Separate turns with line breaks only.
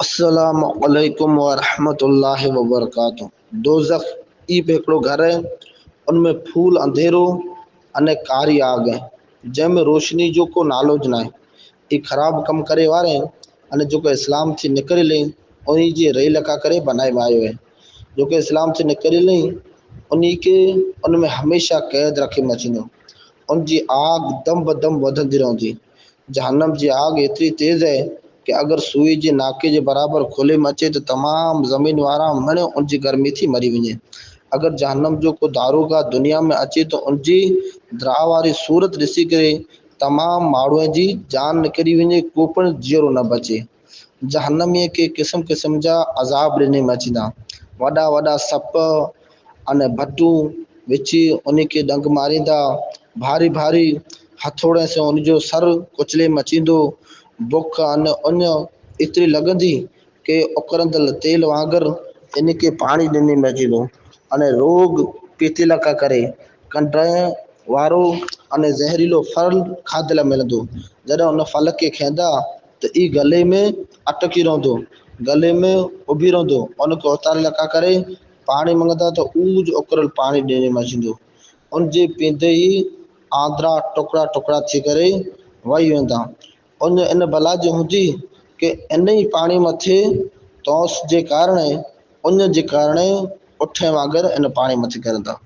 अस्सलामु अलैकुम व रहमतुल्लाहि व बरकातुहू। दोज़ख ई बि हिकिड़ो घर आहे, उनमें फूल अंधेरो अने कारी आग आहे, जंहिंमें रोशनी जो को नालो ज न आहे। ई ख़राब कम करे वारे अने जेको इस्लाम थी निकिरले उन जी रही लका करे बनाए आयो आहे। जेको इस्लाम थी निकिरले उन खे उनमें हमेशा क़ैद रखे मचींदो। उन जी आग दम बदम वधंदी रहंदी। जहन्नम जी आग एतिरी तेज़ है कि अगर सुई जे नाके जे बराबर खुले में अचे तो तमाम ज़मीन वारा मणियो उन जी गर्मी थी मरी वञे। अगर जहन्नम जो को दारोगा दुनिया में अचे तो उन जी द्राह वारी सूरत ॾिसी करे तमाम माण्हूअ जी जान निकिरी वञे, को पिणु जीअरो न बचे। जहन्नमीअ खे क़िस्म क़िस्म जा अज़ाब ॾिने मचींदा। वॾा वॾा सप अने भटू विछी उन खे डंग मारींदा। भारी भारी हथोड़े से उनजो सर कुचले मचींदो। बुख अने उन एतिरी लॻंदी कि उकरंदल तेल वांगर इन खे पाणी ॾिने मचींदो अने रोग पीते लका करे कंडण वारो अने ज़हरीलो फल खाधल मिलंदो। जॾहिं उन फल खे खाईंदा त ई गले में अटकी रहंदो, गले में उभी रहंदो। उनखे उतारे लका करे पाणी मंगंदा त ऊज उकरल पाणी ॾिने मचींदो। उन जे पीते ई आंद्रा टुकड़ा टुकड़ा थी करे वही वेंदा। उन इन बला जो हूंदी कि इन ई पाणी मथे तौस जे कारण उन जे कारण उठे वांगुरु इन पाणी मथे किरंदा।